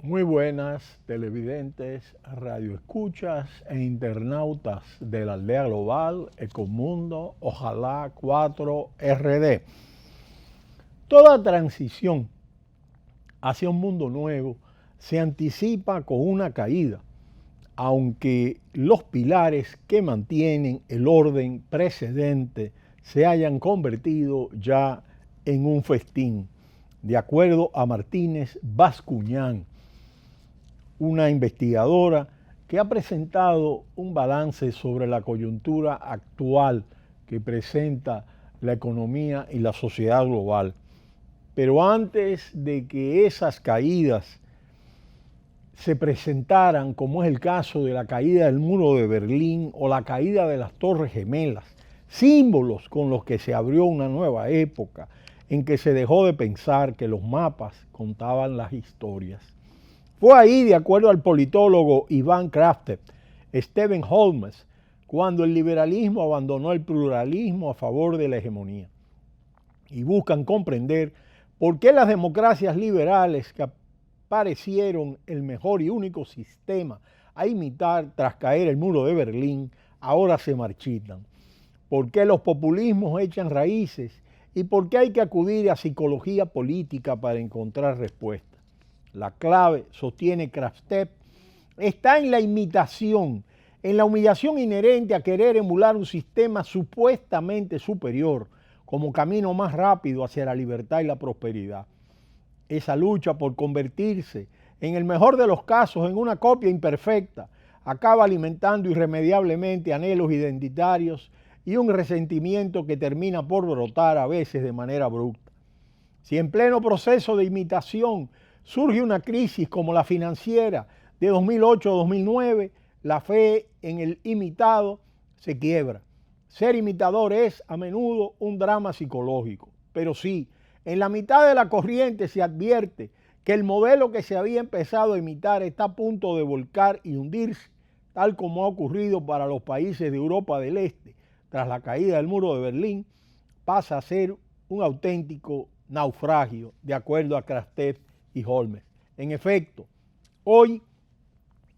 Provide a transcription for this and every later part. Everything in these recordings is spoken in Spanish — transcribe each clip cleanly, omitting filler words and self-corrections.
Muy buenas televidentes, radioescuchas e internautas de la aldea global, Ecomundo, Ojalá 4RD. Toda transición hacia un mundo nuevo se anticipa con una caída, aunque los pilares que mantienen el orden precedente se hayan convertido ya en un festín, de acuerdo a Martínez Bascuñán, una investigadora que ha presentado un balance sobre la coyuntura actual que presenta la economía y la sociedad global. Pero antes de que esas caídas se presentaran, como es el caso de la caída del muro de Berlín o la caída de las Torres Gemelas, símbolos con los que se abrió una nueva época en que se dejó de pensar que los mapas contaban las historias. Fue ahí, de acuerdo al politólogo Iván Krafft, Stephen Holmes, cuando el liberalismo abandonó el pluralismo a favor de la hegemonía. Y buscan comprender por qué las democracias liberales, que parecieron el mejor y único sistema a imitar tras caer el muro de Berlín, ahora se marchitan. ¿Por qué los populismos echan raíces? ¿Y por qué hay que acudir a psicología política para encontrar respuestas? La clave, sostiene Krafft, está en la imitación, en la humillación inherente a querer emular un sistema supuestamente superior como camino más rápido hacia la libertad y la prosperidad. Esa lucha por convertirse, en el mejor de los casos, en una copia imperfecta, acaba alimentando irremediablemente anhelos identitarios y un resentimiento que termina por brotar a veces de manera abrupta. Si en pleno proceso de imitación surge una crisis como la financiera de 2008-2009, la fe en el imitado se quiebra. Ser imitador es a menudo un drama psicológico, pero sí, en la mitad de la corriente se advierte que el modelo que se había empezado a imitar está a punto de volcar y hundirse, tal como ha ocurrido para los países de Europa del Este tras la caída del muro de Berlín, pasa a ser un auténtico naufragio, de acuerdo a Krafft y Holmes. En efecto, hoy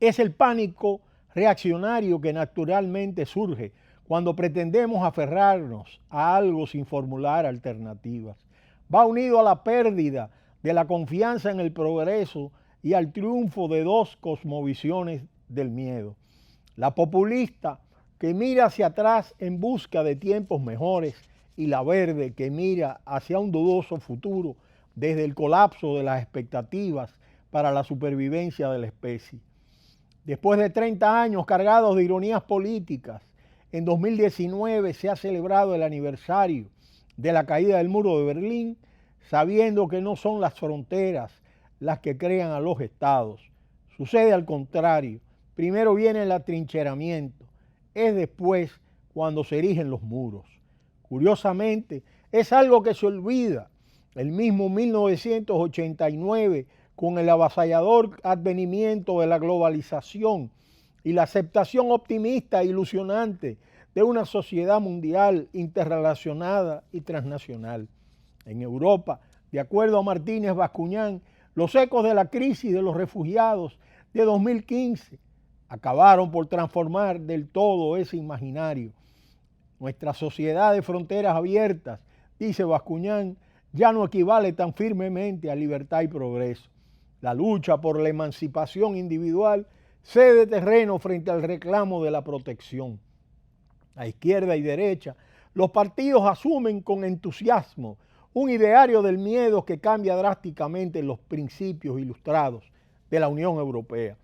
es el pánico reaccionario que naturalmente surge cuando pretendemos aferrarnos a algo sin formular alternativas. Va unido a la pérdida de la confianza en el progreso y al triunfo de dos cosmovisiones del miedo. La populista, que mira hacia atrás en busca de tiempos mejores, y la verde, que mira hacia un dudoso futuro desde el colapso de las expectativas para la supervivencia de la especie. Después de 30 años cargados de ironías políticas, en 2019 se ha celebrado el aniversario de la caída del muro de Berlín, sabiendo que no son las fronteras las que crean a los estados. Sucede al contrario. Primero viene el atrincheramiento, es después cuando se erigen los muros. Curiosamente, es algo que se olvida. El mismo 1989, con el avasallador advenimiento de la globalización y la aceptación optimista e ilusionante de una sociedad mundial interrelacionada y transnacional. En Europa, de acuerdo a Martínez Bascuñán, los ecos de la crisis de los refugiados de 2015 acabaron por transformar del todo ese imaginario. Nuestra sociedad de fronteras abiertas, dice Bascuñán, ya no equivale tan firmemente a libertad y progreso. La lucha por la emancipación individual cede terreno frente al reclamo de la protección. A izquierda y derecha, los partidos asumen con entusiasmo un ideario del miedo que cambia drásticamente los principios ilustrados de la Unión Europea.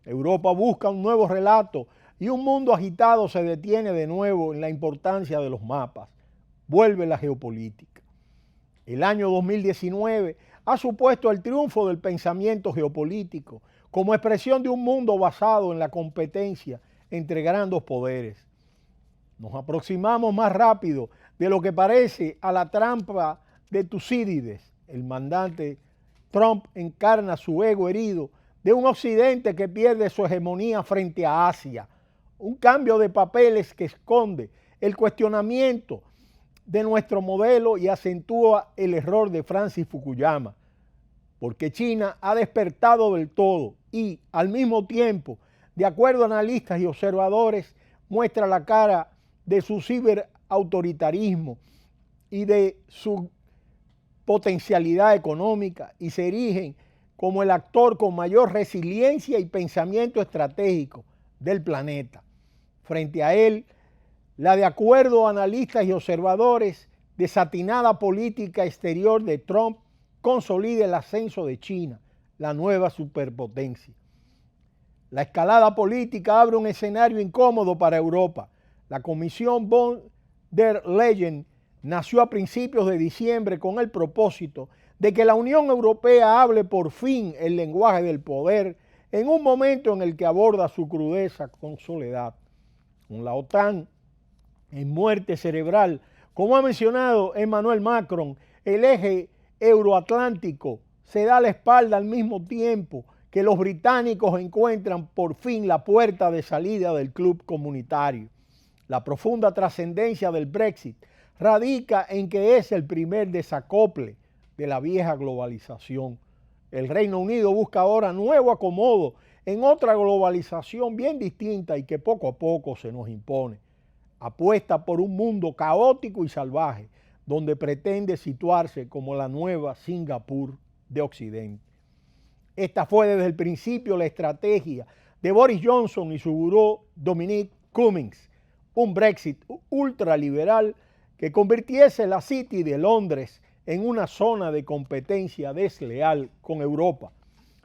Europa busca un nuevo relato y un mundo agitado se detiene de nuevo en la importancia de los mapas. Vuelve la geopolítica. El año 2019 ha supuesto el triunfo del pensamiento geopolítico como expresión de un mundo basado en la competencia entre grandes poderes. Nos aproximamos más rápido de lo que parece a la trampa de Tucídides. El mandante Trump encarna su ego herido de un occidente que pierde su hegemonía frente a Asia. Un cambio de papeles que esconde el cuestionamiento de nuestro modelo y acentúa el error de Francis Fukuyama. porque China ha despertado del todo y, al mismo tiempo, de acuerdo a analistas y observadores, muestra la cara de su ciberautoritarismo y de su potencialidad económica y se erigen como el actor con mayor resiliencia y pensamiento estratégico del planeta. Frente a él, la de acuerdo a analistas y observadores, desatinada política exterior de Trump consolida el ascenso de China, la nueva superpotencia. La escalada política abre un escenario incómodo para Europa. La Comisión von der Leyen nació a principios de diciembre con el propósito de que la Unión Europea hable por fin el lenguaje del poder en un momento en el que aborda su crudeza con soledad. Con la OTAN en muerte cerebral, como ha mencionado Emmanuel Macron, el eje euroatlántico se da la espalda al mismo tiempo que los británicos encuentran por fin la puerta de salida del club comunitario. La profunda trascendencia del Brexit radica en que es el primer desacople de la vieja globalización. El Reino Unido busca ahora nuevo acomodo en otra globalización bien distinta y que poco a poco se nos impone. Apuesta por un mundo caótico y salvaje, donde pretende situarse como la nueva Singapur de Occidente. Esta fue desde el principio la estrategia de Boris Johnson y su gurú Dominic Cummings, un Brexit ultraliberal que convirtiese la City de Londres en una zona de competencia desleal con Europa.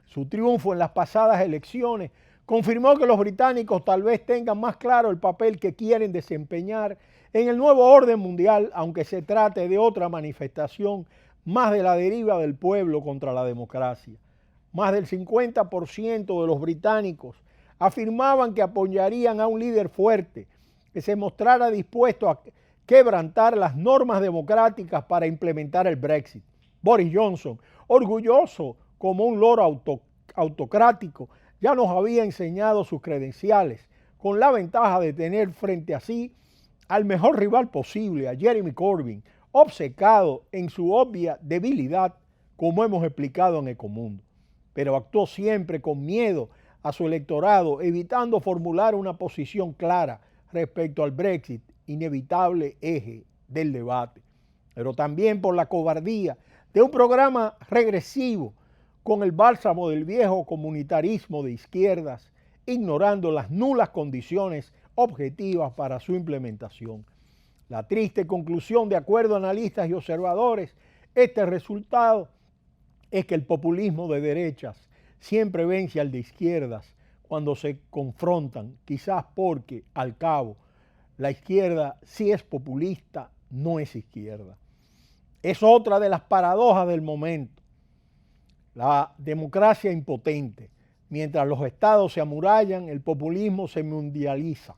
Su triunfo en las pasadas elecciones confirmó que los británicos tal vez tengan más claro el papel que quieren desempeñar en el nuevo orden mundial, aunque se trate de otra manifestación más de la deriva del pueblo contra la democracia. Más del 50% de los británicos afirmaban que apoyarían a un líder fuerte, que se mostrara dispuesto a quebrantar las normas democráticas para implementar el Brexit. Boris Johnson, orgulloso como un loro autocrático, ya nos había enseñado sus credenciales, con la ventaja de tener frente a sí al mejor rival posible, a Jeremy Corbyn, obcecado en su obvia debilidad, como hemos explicado en Ecomundo. Pero actuó siempre con miedo a su electorado, evitando formular una posición clara respecto al Brexit, inevitable eje del debate. Pero también por la cobardía de un programa regresivo con el bálsamo del viejo comunitarismo de izquierdas, ignorando las nulas condiciones objetivas para su implementación. La triste conclusión, de acuerdo a analistas y observadores, este resultado es que el populismo de derechas siempre vence al de izquierdas cuando se confrontan, quizás porque, al cabo, la izquierda, si es populista, no es izquierda. Es otra de las paradojas del momento. La democracia impotente. Mientras los estados se amurallan, el populismo se mundializa.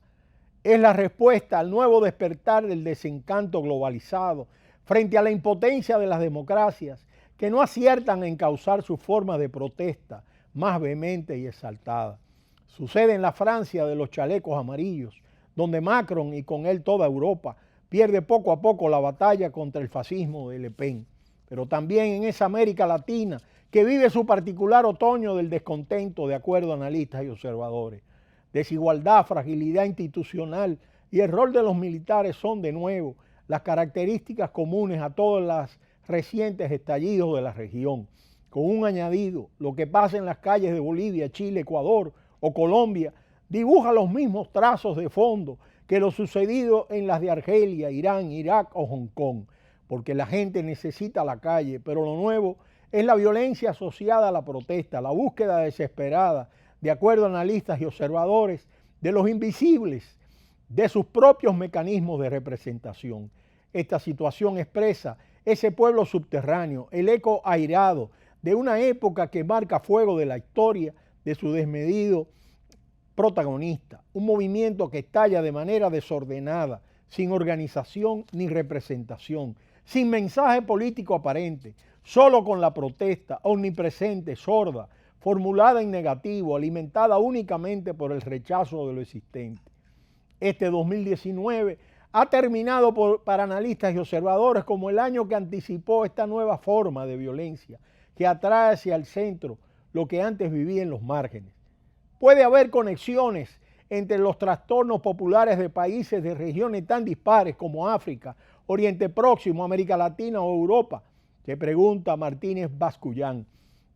Es la respuesta al nuevo despertar del desencanto globalizado frente a la impotencia de las democracias que no aciertan en causar sus formas de protesta más vehemente y exaltada. Sucede en la Francia de los chalecos amarillos, donde Macron y con él toda Europa pierde poco a poco la batalla contra el fascismo de Le Pen, pero también en esa América Latina que vive su particular otoño del descontento, de acuerdo a analistas y observadores. Desigualdad, fragilidad institucional y el rol de los militares son de nuevo las características comunes a todos los recientes estallidos de la región. Con un añadido, lo que pasa en las calles de Bolivia, Chile, Ecuador o Colombia dibuja los mismos trazos de fondo que lo sucedido en las de Argelia, Irán, Irak o Hong Kong, porque la gente necesita la calle, pero lo nuevo es la violencia asociada a la protesta, la búsqueda desesperada, de acuerdo a analistas y observadores, de los invisibles, de sus propios mecanismos de representación. Esta situación expresa ese pueblo subterráneo, el eco airado de una época que marca fuego de la historia de su desmedido protagonista, un movimiento que estalla de manera desordenada, sin organización ni representación, sin mensaje político aparente, solo con la protesta omnipresente, sorda, formulada en negativo, alimentada únicamente por el rechazo de lo existente. Este 2019 ha terminado para analistas y observadores como el año que anticipó esta nueva forma de violencia, que atrae hacia el centro lo que antes vivía en los márgenes. Puede haber conexiones entre los trastornos populares de países de regiones tan dispares como África, Oriente Próximo, América Latina o Europa, se pregunta Martínez Bascullán.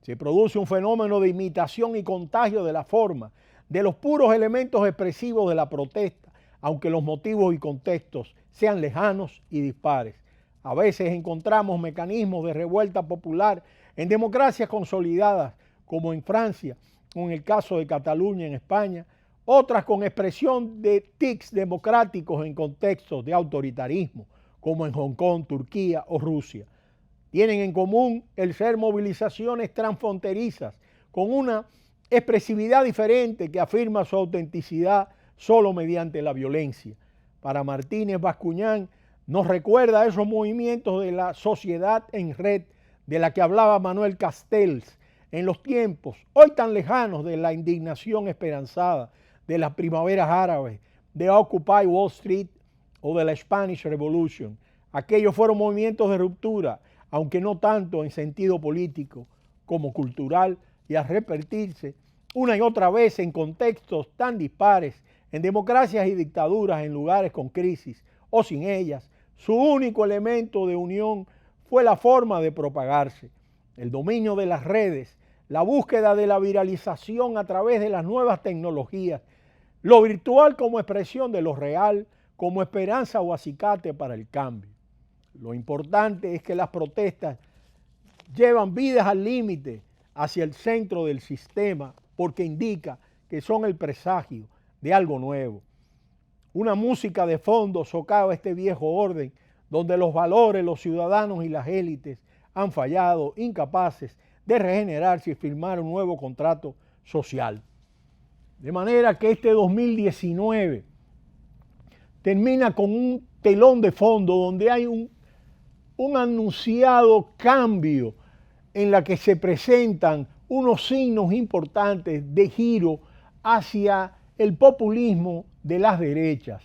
Se produce un fenómeno de imitación y contagio de la forma, de los puros elementos expresivos de la protesta, aunque los motivos y contextos sean lejanos y dispares. A veces encontramos mecanismos de revuelta popular en democracias consolidadas, como en Francia, o en el caso de Cataluña en España, otras con expresión de tics democráticos en contextos de autoritarismo, como en Hong Kong, Turquía o Rusia. Tienen en común el ser movilizaciones transfronterizas, con una expresividad diferente que afirma su autenticidad solo mediante la violencia. Para Martínez Bascuñán nos recuerda a esos movimientos de la sociedad en red de la que hablaba Manuel Castells en los tiempos, hoy tan lejanos, de la indignación esperanzada, de las primaveras árabes, de Occupy Wall Street o de la Spanish Revolution. Aquellos fueron movimientos de ruptura, aunque no tanto en sentido político como cultural, y al repetirse una y otra vez en contextos tan dispares, en democracias y dictaduras, en lugares con crisis o sin ellas, su único elemento de unión fue la forma de propagarse, el dominio de las redes, la búsqueda de la viralización a través de las nuevas tecnologías, lo virtual como expresión de lo real, como esperanza o acicate para el cambio. Lo importante es que las protestas llevan vidas al límite hacia el centro del sistema, porque indica que son el presagio de algo nuevo. Una música de fondo socava este viejo orden donde los valores, los ciudadanos y las élites han fallado, incapaces de regenerarse y firmar un nuevo contrato social. De manera que este 2019 termina con un telón de fondo donde hay un anunciado cambio en la que se presentan unos signos importantes de giro hacia el populismo de las derechas,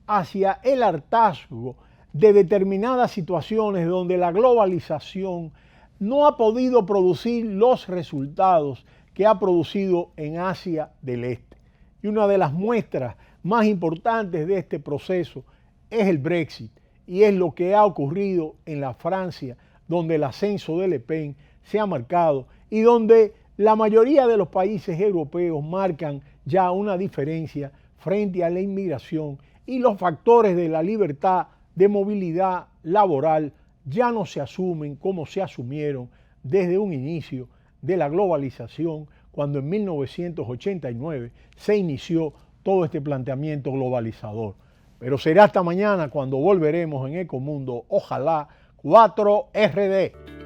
hacia el hartazgo de determinadas situaciones donde la globalización no ha podido producir los resultados que ha producido en Asia del Este. Y una de las muestras más importantes de este proceso es el Brexit, y es lo que ha ocurrido en la Francia, donde el ascenso de Le Pen se ha marcado y donde la mayoría de los países europeos marcan ya una diferencia frente a la inmigración, y los factores de la libertad de movilidad laboral ya no se asumen como se asumieron desde un inicio de la globalización, cuando en 1989 se inició todo este planteamiento globalizador. Pero será hasta mañana cuando volveremos en Ecomundo, ojalá 4RD.